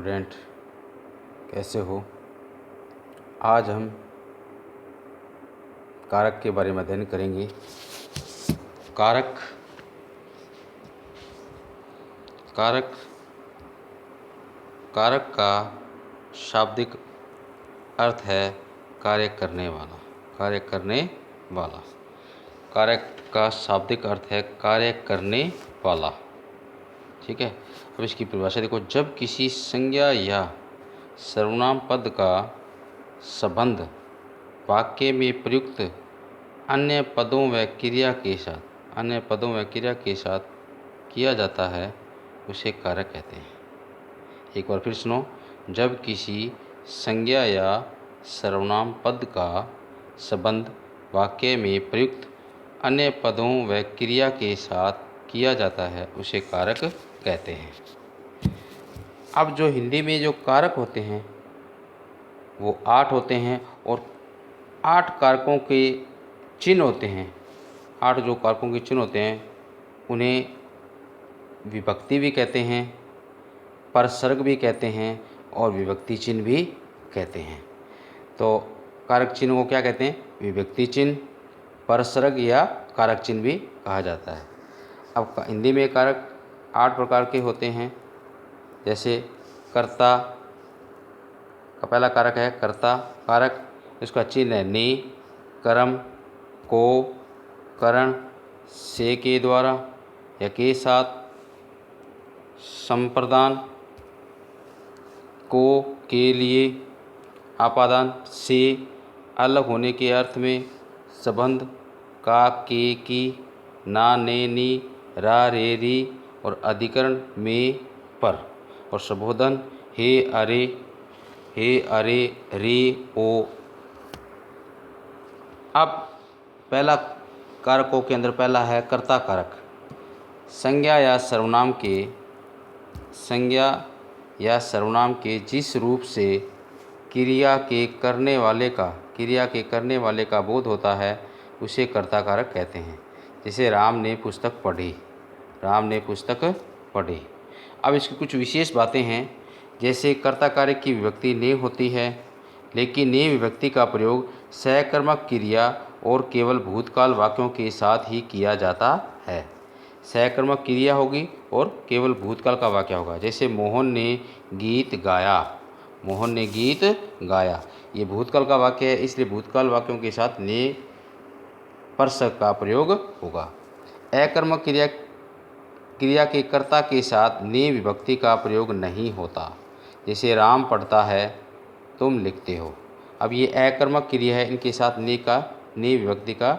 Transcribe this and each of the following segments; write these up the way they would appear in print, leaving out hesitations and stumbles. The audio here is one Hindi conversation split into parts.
स्टूडेंट, कैसे हो। आज हम कारक के बारे में अध्ययन करेंगे। कारक कारक कारक का शाब्दिक अर्थ है कार्य करने वाला। कारक का शाब्दिक अर्थ है कार्य करने वाला। ठीक है। अब इसकी परिभाषा देखो। जब किसी संज्ञा या सर्वनाम पद का संबंध वाक्य में प्रयुक्त अन्य पदों व क्रिया के साथ किया जाता है उसे कारक कहते हैं। एक बार फिर सुनो। जब किसी संज्ञा या सर्वनाम पद का संबंध वाक्य में प्रयुक्त अन्य पदों व क्रिया के साथ किया जाता है उसे कारक कहते हैं। अब जो हिंदी में जो कारक होते हैं वो 8 होते हैं और 8 कारकों के चिन्ह होते हैं। 8 जो कारकों के चिन्ह होते हैं उन्हें विभक्ति भी कहते हैं, परसर्ग भी कहते हैं और विभक्ति चिन्ह भी कहते हैं। तो कारक चिन्ह को क्या कहते हैं? विभक्ति चिन्ह, परसर्ग या कारक चिन्ह भी कहा जाता है। अब हिंदी में कारक 8 प्रकार के होते हैं। जैसे कर्ता का पहला कारक है कर्ता कारक। इसका चिन्ह है ने, कर्म, को, करण, से के द्वारा या के साथ, संप्रदान, को के लिए, आपादान, से अलग होने के अर्थ में, संबंध, का के की, ना ने नी, रा रे री और अधिकरण में पर और संबोधन हे अरे रे ओ। अब पहला कारकों के अंदर पहला है कर्ता कारक। संज्ञा या सर्वनाम के जिस रूप से क्रिया के करने वाले का बोध होता है उसे कर्ता कारक कहते हैं। जैसे राम ने पुस्तक पढ़ी। अब इसकी कुछ विशेष बातें हैं। जैसे कर्ता कारक की विभक्ति ने होती है, लेकिन ने विभक्ति का प्रयोग सहकर्मक क्रिया और केवल भूतकाल वाक्यों के साथ ही किया जाता है। सहकर्मक क्रिया होगी और केवल भूतकाल का वाक्य होगा। जैसे मोहन ने गीत गाया, ये भूतकाल का वाक्य है, इसलिए भूतकाल वाक्यों के साथ ने परसर्ग का प्रयोग होगा। अकर्मक क्रिया के कर्ता के साथ ने विभक्ति का प्रयोग नहीं होता। जैसे राम पढ़ता है, तुम लिखते हो। अब ये अकर्मक क्रिया है, इनके साथ ने विभक्ति का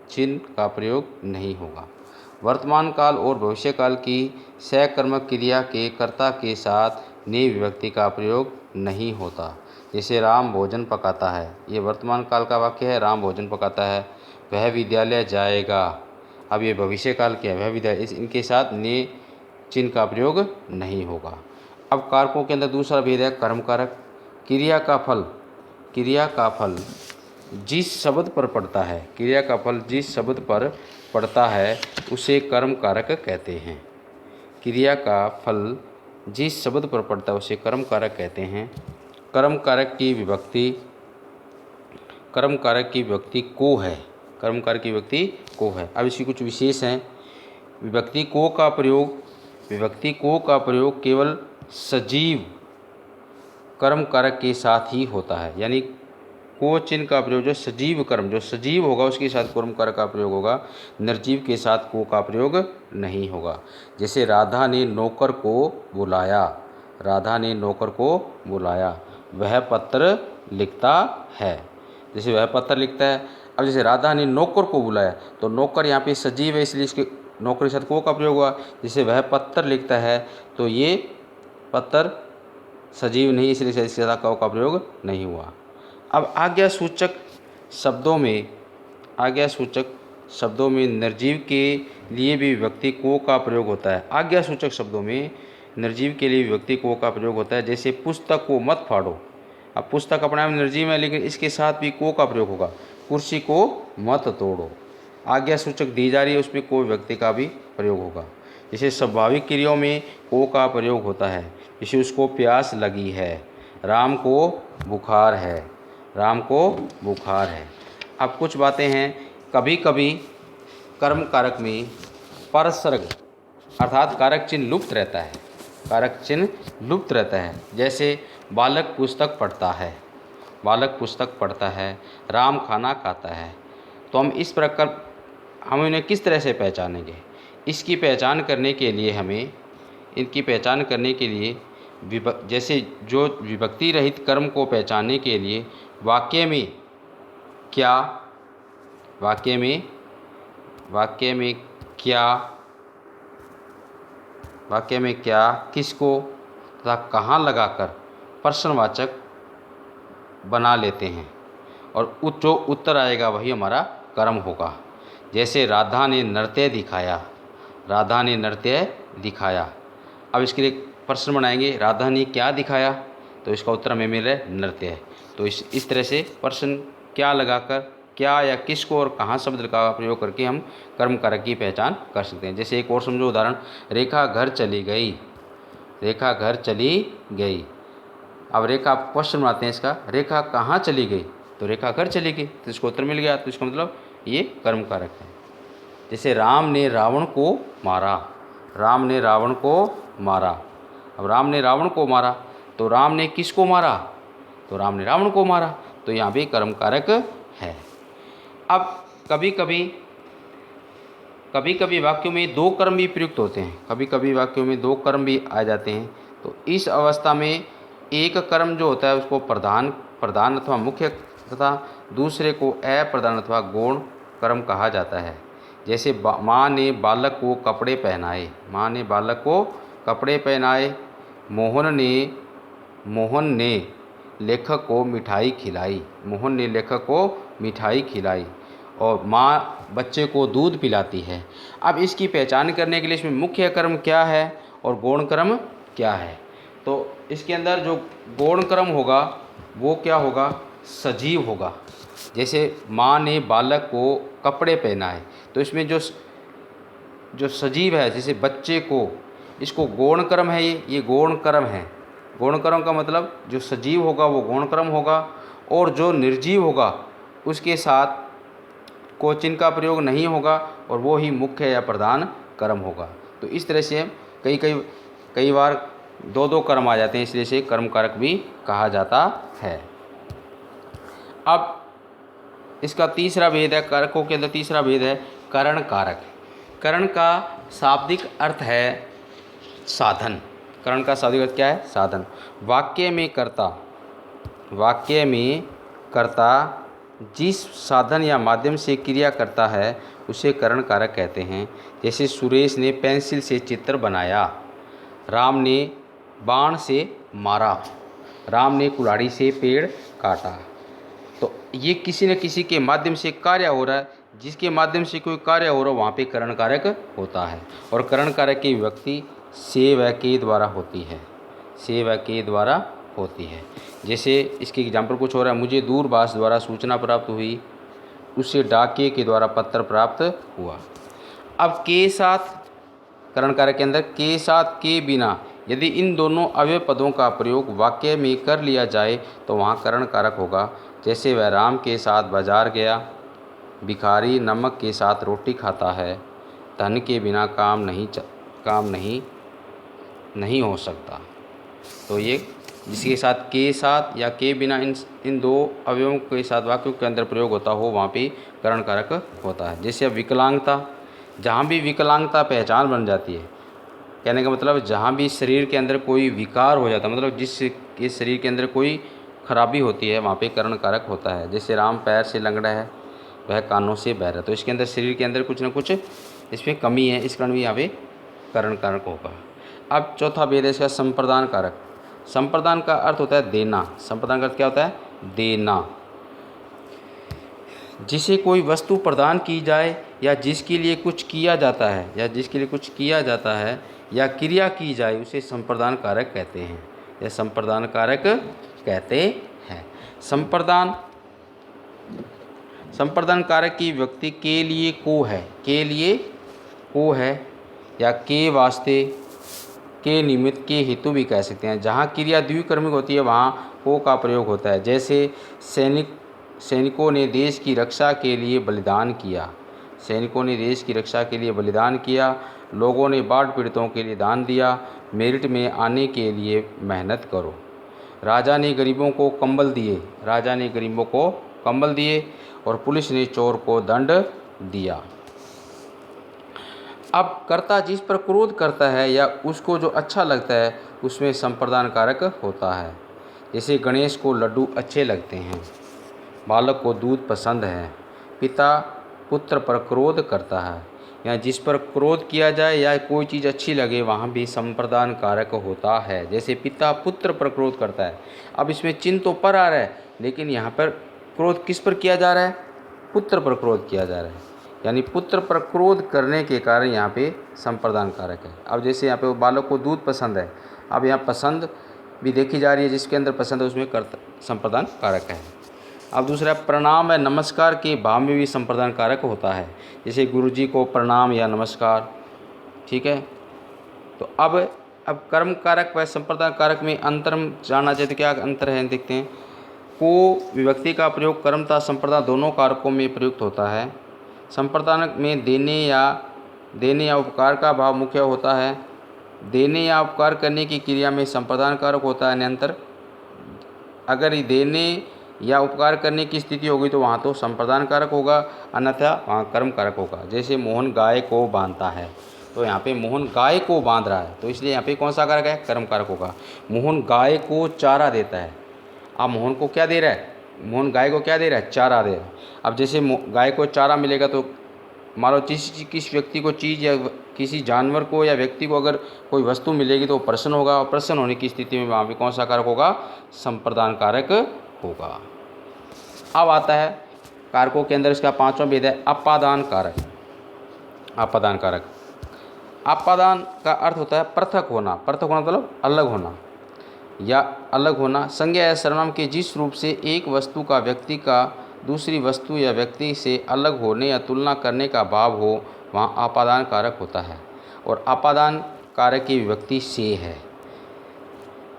चिन्ह का प्रयोग नहीं होगा। वर्तमान काल और भविष्य काल की सहकर्मक क्रिया के कर्ता के साथ ने विभक्ति का प्रयोग नहीं होता। जैसे राम भोजन पकाता है, ये वर्तमान काल का वाक्य है, राम भोजन पकाता है। वह विद्यालय जाएगा, अब ये भविष्य काल के है, वह विद्यालय, इनके साथ ने चिन्ह का प्रयोग नहीं होगा। अब कारकों के अंदर दूसरा भेद है कर्म कारक। क्रिया का फल जिस शब्द पर पड़ता है उसे कर्म कारक कहते हैं। क्रिया का फल जिस शब्द पर पड़ता है उसे कर्म कारक कहते हैं। कर्म कारक की विभक्ति को है। अब इसकी कुछ विशेष हैं। विभक्ति को का प्रयोग केवल सजीव कर्म कारक के साथ ही होता है। यानी को चिन्ह का प्रयोग जो सजीव होगा उसके साथ कर्म कारक का प्रयोग होगा, निर्जीव के साथ को का प्रयोग नहीं होगा। जैसे राधा ने नौकर को बुलाया, वह पत्र लिखता है। जैसे वह पत्र लिखता है। अब जैसे राधा ने नौकर को बुलाया, तो नौकर यहाँ पे सजीव है, इसलिए इसके नौकर के साथ को का प्रयोग हुआ। जैसे वह पत्र लिखता है, तो ये पत्र सजीव नहीं, इसलिए इसके साथ को का प्रयोग नहीं हुआ। अब आज्ञा सूचक शब्दों में निर्जीव के लिए भी विभक्ति को का प्रयोग होता है। आज्ञा सूचक शब्दों में निर्जीव के लिए विभक्ति को का प्रयोग होता है। जैसे पुस्तक को मत फाड़ो। अब पुस्तक अपने आप निर्जीव है, लेकिन इसके साथ भी को का प्रयोग होगा। कुर्सी को मत तोड़ो। आज्ञा सूचक दी जा रही है, उसमें को विभक्ति का भी प्रयोग होगा। जैसे स्वाभाविक क्रियाओं में को का प्रयोग होता है। जैसे उसको प्यास लगी है, राम को बुखार है, राम को बुखार है। अब कुछ बातें हैं, कभी कभी कर्म कारक में परसर्ग अर्थात कारक चिन्ह लुप्त रहता है, कारक चिन्ह लुप्त रहता है। जैसे बालक पुस्तक पढ़ता है, बालक पुस्तक पढ़ता है, राम खाना खाता है। तो हम इस प्रकार हम इन्हें किस तरह से पहचानेंगे? इसकी पहचान करने के लिए हमें इनकी पहचान करने के लिए जैसे जो विभक्ति रहित कर्म को पहचानने के लिए वाक्य में क्या, वाक्य में क्या, वाक्य में क्या, किसको तथा कहाँ लगाकर प्रश्नवाचक बना लेते हैं और जो उत्तर आएगा वही हमारा कर्म होगा। जैसे राधा ने नृत्य दिखाया, राधा ने नृत्य दिखाया। अब इसके लिए प्रश्न बनाएंगे, राधा ने क्या दिखाया? तो इसका उत्तर हमें मिल रहा है नृत्य। तो इस तरह से प्रश्न क्या लगाकर क्या या किसको और कहाँ शब्द का प्रयोग करके हम कर्म कारक की पहचान कर सकते हैं। जैसे एक और समझो उदाहरण, रेखा घर चली गई, रेखा घर चली गई। अब रेखा क्वेश्चन बनाते हैं इसका, रेखा कहाँ चली गई? तो रेखा घर चली गई, तो इसको उत्तर मिल गया। तो इसका मतलब ये कर्म कारक है। जैसे राम ने रावण को मारा, राम ने रावण को मारा। अब राम ने रावण को मारा, तो राम ने किसको मारा? तो राम ने रावण को मारा, तो यहाँ भी कर्म कारक है। अब कभी कभी वाक्यों में दो कर्म भी प्रयुक्त होते हैं, कभी कभी वाक्यों में दो कर्म भी आ जाते हैं। तो इस अवस्था में एक कर्म जो होता है उसको प्रधान अथवा मुख्य तथा दूसरे को अप्रधान अथवा गौण कर्म कहा जाता है। जैसे माँ ने बालक को कपड़े पहनाए, माँ ने बालक को कपड़े पहनाए। मोहन ने लेखक को मिठाई खिलाई, मोहन ने लेखक को मिठाई खिलाई। और माँ बच्चे को दूध पिलाती है। अब इसकी पहचान करने के लिए इसमें मुख्य कर्म क्या है और गौण कर्म क्या है? तो इसके अंदर जो गौण कर्म होगा वो क्या होगा? सजीव होगा। जैसे माँ ने बालक को कपड़े पहनाए, तो इसमें जो सजीव है जैसे बच्चे को, इसको गौण कर्म है, ये गौण कर्म है। गौण कर्म का मतलब जो सजीव होगा वो गौण कर्म होगा, और जो निर्जीव होगा उसके साथ कोचिन का प्रयोग नहीं होगा और वो ही मुख्य या प्रधान कर्म होगा। तो इस तरह से कई बार दो कर्म आ जाते हैं, इसलिए से कर्म कारक भी कहा जाता है। अब इसका तीसरा भेद है, कारकों के अंदर तीसरा भेद है करण कारक। करण का शाब्दिक अर्थ है साधन। करण का शाब्दिक अर्थ क्या है? साधन। वाक्य में कर्ता जिस साधन या माध्यम से क्रिया करता है उसे करण कारक कहते हैं। जैसे सुरेश ने पेंसिल से चित्र बनाया, राम ने बाण से मारा, राम ने कुल्हाड़ी से पेड़ काटा। तो ये किसी न किसी के माध्यम से कार्य हो रहा है, जिसके माध्यम से कोई कार्य हो रहा है वहाँ पे करण कारक होता है। और करण कारक की विभक्ति से व के द्वारा होती है, से व के द्वारा होती है। जैसे इसके एग्जाम्पल कुछ हो रहा है, मुझे दूरभाष द्वारा सूचना प्राप्त हुई, उससे डाकिये के द्वारा पत्र प्राप्त हुआ। अब के साथ करण कारक के अंदर के साथ के बिना यदि इन दोनों अव्यय पदों का प्रयोग वाक्य में कर लिया जाए तो वहाँ करण कारक होगा। जैसे वह राम के साथ बाजार गया, भिखारी नमक के साथ रोटी खाता है, धन के बिना काम नहीं हो सकता। तो ये जिसके साथ के साथ या के बिना इन दो अवयवों के साथ वाक्यों के अंदर प्रयोग होता हो वहाँ पे करण कारक होता है। जैसे अब विकलांगता, जहाँ भी विकलांगता पहचान बन जाती है, कहने का मतलब जहाँ भी शरीर के अंदर कोई विकार हो जाता है, मतलब जिसके शरीर के अंदर कोई खराबी होती है वहाँ पे करण कारक होता है। जैसे राम पैर से लंगड़ा है, वह कानों से बहरा है, तो इसके अंदर शरीर के अंदर कुछ ना कुछ इसमें कमी है, इस कारण भी यहाँ पे करण कारक होगा। अब चौथा भेद है इसका संप्रदान कारक। संप्रदान का अर्थ होता है देना। संप्रदान का अर्थ क्या होता है? देना। जिसे कोई वस्तु प्रदान की जाए या जिसके लिए कुछ किया जाता है या क्रिया की जाए उसे संप्रदान कारक कहते हैं, या संप्रदान कारक कहते हैं। संप्रदान कारक की व्यक्ति के लिए को है, या के वास्ते के निमित्त के हेतु भी कह सकते हैं। जहाँ क्रिया द्विकर्मिक होती है वहाँ को का प्रयोग होता है। जैसे सैनिकों ने देश की रक्षा के लिए बलिदान किया। सैनिकों ने देश की रक्षा के लिए बलिदान किया। लोगों ने बाढ़ पीड़ितों के लिए दान दिया। मेरिट में आने के लिए मेहनत करो। राजा ने गरीबों को कंबल दिए। राजा ने गरीबों को कंबल दिए और पुलिस ने चोर को दंड दिया। अब कर्ता जिस पर क्रोध करता है या उसको जो अच्छा लगता है उसमें संप्रदान कारक होता है। जैसे गणेश को लड्डू अच्छे लगते हैं, बालक को दूध पसंद है, पिता पुत्र पर क्रोध करता है। या जिस पर क्रोध किया जाए या कोई चीज़ अच्छी लगे वहाँ भी संप्रदान कारक होता है। जैसे पिता पुत्र पर क्रोध करता है। अब इसमें चिन्ह तो पर आ रहा है लेकिन यहाँ पर क्रोध किस पर किया जा रहा है? पुत्र पर क्रोध किया जा रहा है। यानी पुत्र पर क्रोध करने के कारण यहाँ पे संप्रदान कारक है। अब जैसे यहाँ पे बालक को दूध पसंद है, अब यहाँ पसंद भी देखी जा रही है, जिसके अंदर पसंद है उसमें कर्ता संप्रदान कारक है। अब दूसरा प्रणाम या नमस्कार के भाव में भी संप्रदान कारक होता है। जैसे गुरु जी को प्रणाम या नमस्कार, ठीक है। तो अब कर्म कारक व संप्रदान कारक में अंतर जानना चाहिए तो क्या अंतर है देखते हैं। को विभक्ति का प्रयोग कर्मता संप्रदान दोनों कारकों में प्रयुक्त होता है। संप्रदान में देने या उपकार का भाव मुख्य होता है। देने या उपकार करने की क्रिया में संप्रदान कारक होता है। अंतर अगर ये देने या उपकार करने की स्थिति होगी तो वहाँ तो संप्रदान कारक होगा, अन्यथा वहाँ कर्म कारक होगा। जैसे मोहन गाय को बांधता है, तो यहाँ पे मोहन गाय को बांध रहा है, तो इसलिए यहाँ पे कौन सा कारक है? कर्म कारक होगा। मोहन गाय को चारा देता है। अब मोहन को क्या दे रहा है? मोहन गाय को क्या दे रहा है? चारा दे रहा है। अब जैसे गाय को चारा मिलेगा तो मान लो किस व्यक्ति को चीज़ या किसी जानवर को या व्यक्ति को अगर कोई वस्तु मिलेगी तो प्रसन्न होगा, और प्रसन्न होने की स्थिति में वहाँ पे कौन सा कारक होगा? संप्रदान कारक होगा। अब आता है कारकों के अंदर इसका पांचवां भेद है अपादान कारक। अपादान कारक, अपादान का अर्थ होता है पृथक होना। पृथक होना मतलब अलग होना या अलग होना। संज्ञा या सर्वनाम के जिस रूप से एक वस्तु का व्यक्ति का दूसरी वस्तु या व्यक्ति से अलग होने या तुलना करने का भाव हो वहाँ अपादान कारक होता है। और अपादान कारक की विभक्ति से है।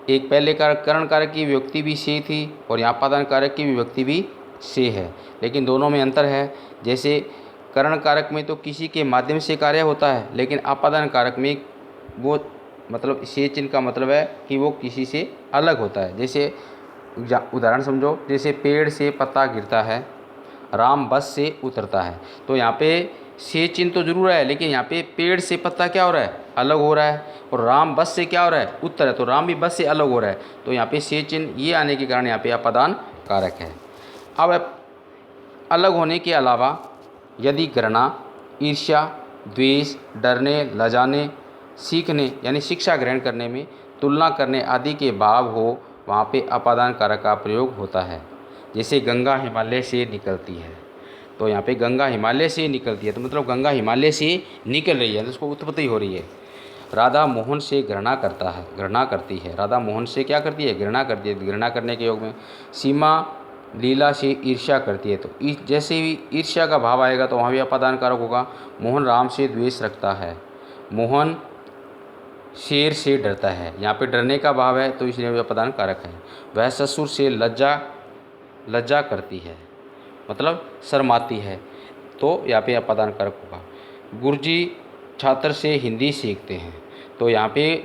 एक पहले करण कारक की विभक्ति भी से थी और यहाँ अपादान कारक की विभक्ति भी से है, लेकिन दोनों में अंतर है। जैसे करण कारक में तो किसी के माध्यम से कार्य होता है, लेकिन अपादान कारक में वो मतलब से चिन्ह का मतलब है कि वो किसी से अलग होता है। जैसे उदाहरण समझो, जैसे पेड़ से पत्ता गिरता है, राम बस से उतरता है, तो यहाँ पे से चिन्ह तो जरूर है, लेकिन यहाँ पे पेड़ से पत्ता क्या हो रहा है? अलग हो रहा है। और राम बस से क्या हो रहा है? उत्तर है, तो राम भी बस से अलग हो रहा है, तो यहाँ पे से चिन्ह ये आने के कारण यहाँ पे अपादान कारक है। अब अलग होने के अलावा यदि घृणा, ईर्ष्या, द्वेष, डरने, लजाने, सीखने यानी शिक्षा ग्रहण करने में, तुलना करने आदि के भाव हो वहाँ पे अपादान कारक का प्रयोग होता है। जैसे गंगा हिमालय से निकलती है, तो यहाँ पे गंगा हिमालय से निकलती है तो मतलब गंगा हिमालय से निकल रही है, तो उसको उत्पत्ति हो रही है। राधा मोहन से घृणा करती है। राधा मोहन से क्या करती है? घृणा करती है। घृणा करने के योग में सीमा लीला से ईर्ष्या करती है, तो जैसे ही ईर्ष्या का भाव आएगा तो वहाँ भी अपादान कारक होगा। मोहन राम से द्वेष रखता है। मोहन शेर से डरता है, यहाँ पे डरने का भाव है तो इसलिए भी अपादान कारक है। वह ससुर से लज्जा करती है, मतलब शर्माती है, तो यहाँ पे अपादान कारक होगा। गुरुजी छात्र से हिंदी सीखते हैं, तो यहाँ पे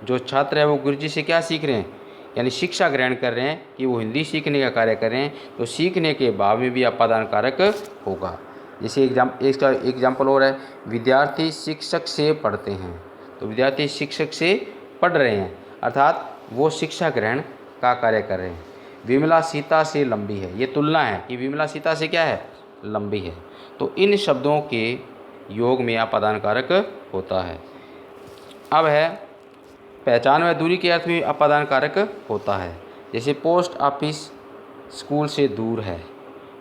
जो छात्र है वो गुरुजी से क्या सीख रहे हैं? यानी शिक्षा ग्रहण कर रहे हैं कि वो हिंदी सीखने का कार्य कर रहे हैं, तो सीखने के भाव में भी अपादान कारक होगा। जैसे एग्जाम्पल और है, विद्यार्थी शिक्षक से पढ़ते हैं, तो विद्यार्थी शिक्षक से पढ़ रहे हैं अर्थात वो शिक्षा ग्रहण का कार्य कर रहे हैं। विमला सीता से लंबी है, ये तुलना है कि विमला सीता से क्या है? लंबी है। तो इन शब्दों के योग में अपादान कारक होता है। अब है पहचान व दूरी के अर्थ में अपादान कारक होता है। जैसे पोस्ट ऑफिस स्कूल से दूर है,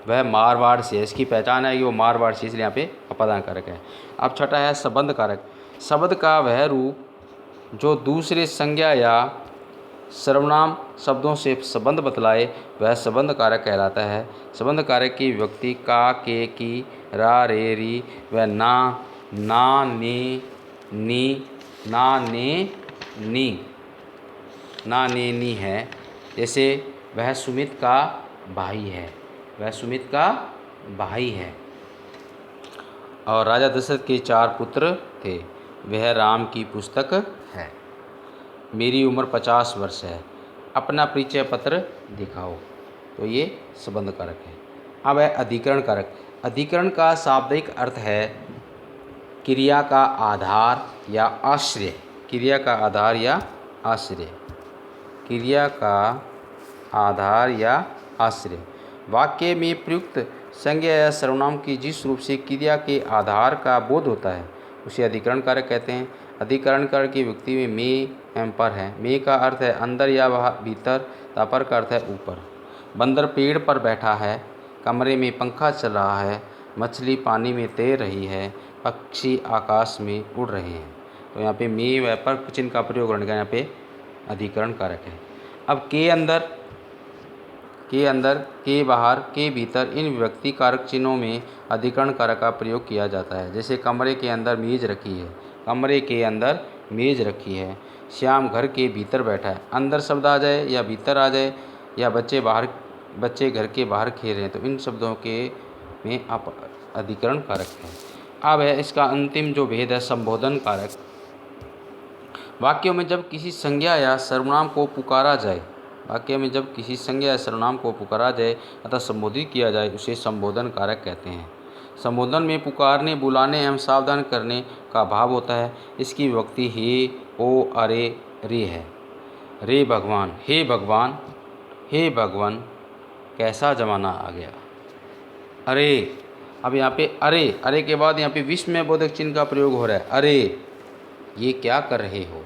वह मारवाड़ से है, इसकी पहचान है कि वो मारवाड़ से, इसलिए यहाँ पे अपादान कारक है। अब छठा है संबंध कारक। शब्द का वह रूप जो दूसरे संज्ञा या सर्वनाम शब्दों से संबंध बतलाए वह संबंध कारक कहलाता है। संबंध कारक की विभक्ति का, के, की, रा, रे, री व ना, ने, नी, ना, ने, नी, ना ने नी है। जैसे वह सुमित का भाई है, वह सुमित का भाई है। और राजा दशरथ के 4 पुत्र थे, वह राम की पुस्तक है। मेरी उम्र 50 वर्ष है, अपना परिचय पत्र दिखाओ। तो ये संबंध कारक है। अब है अधिकरण कारक। अधिकरण का शाब्दिक अर्थ है क्रिया का आधार या आश्रय, क्रिया का आधार या आश्रय, क्रिया का आधार या आश्रय। वाक्य में प्रयुक्त संज्ञा या सर्वनाम की जिस रूप से क्रिया के आधार का बोध होता है उसे अधिकरण कारक कहते हैं। अधिकरण कारक की व्यक्ति में में एवं पर है। में का अर्थ है अंदर या बाहर, भीतर, तथा पर का अर्थ है ऊपर। बंदर पेड़ पर बैठा है, कमरे में पंखा चल रहा है, मछली पानी में तैर रही है, पक्षी आकाश में उड़ रहे हैं। तो यहाँ पे में व पर चिन्ह का प्रयोग करने का यहाँ पे अधिकरण कारक है। अब के अंदर, के बाहर, के भीतर इन विभक्ति कारक चिन्हों में अधिकरण कारक का प्रयोग किया जाता है। जैसे कमरे के अंदर मेज रखी है, कमरे के अंदर मेज रखी है। श्याम घर के भीतर बैठा है, अंदर शब्द आ जाए या भीतर आ जाए या बच्चे घर के बाहर खेल रहे हैं, तो इन शब्दों के में आप अधिकरण कारक है। अब है इसका अंतिम जो भेद है संबोधन कारक। वाक्यों में जब किसी संज्ञा या सर्वनाम को पुकारा जाए, वाक्य में जब किसी संज्ञा या सर्वनाम को पुकारा जाए अथवा संबोधित किया जाए उसे संबोधन कारक कहते हैं। संबोधन में पुकारने, बुलाने एवं सावधान करने का भाव होता है। इसकी विभक्ति हे, ओ, अरे, रे है। रे भगवान, हे भगवान, हे भगवान, कैसा ज़माना आ गया। अरे, अब यहाँ पे अरे के बाद यहाँ पे विस्मय बोधक चिन्ह का प्रयोग हो रहा है। अरे, ये क्या कर रहे हो।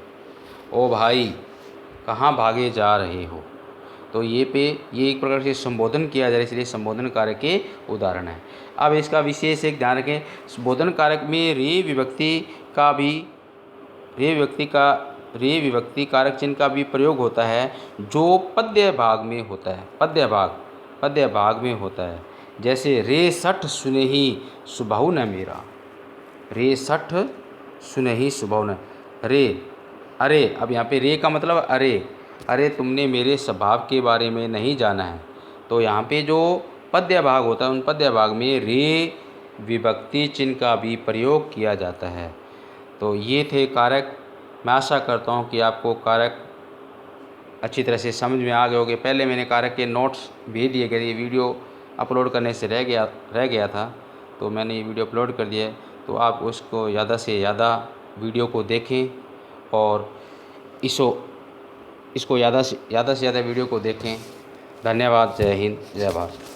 ओ भाई, कहाँ भागे जा रहे हो। तो ये एक प्रकार से संबोधन किया जा रहा है, इसलिए संबोधन कारक के उदाहरण है। अब इसका विशेष एक ध्यान रखें, संबोधन कारक में रे विभक्ति कारक चिन्ह का भी प्रयोग होता है जो पद्य भाग में होता है, पद्य भाग में होता है। जैसे रे सठ सुनेही सुबहु न मेरा, रे सठ सुनेही सुबहु न, रे, अरे, अब यहाँ पे रे का मतलब अरे तुमने मेरे स्वभाव के बारे में नहीं जाना है। तो यहाँ पे जो पद्य भाग होता है उन पद्य भाग में रे विभक्ति चिन्ह का भी प्रयोग किया जाता है। तो ये थे कारक। मैं आशा करता हूँ कि आपको कारक अच्छी तरह से समझ में आ गए होंगे। पहले मैंने कारक के नोट्स भेज दिए गए, ये वीडियो अपलोड करने से रह गया था, तो मैंने ये वीडियो अपलोड कर दिया है। तो आप उसको ज़्यादा से ज़्यादा वीडियो को देखें और इसको ज़्यादा से ज़्यादा वीडियो को देखें। धन्यवाद। जय हिंद, जय भारत।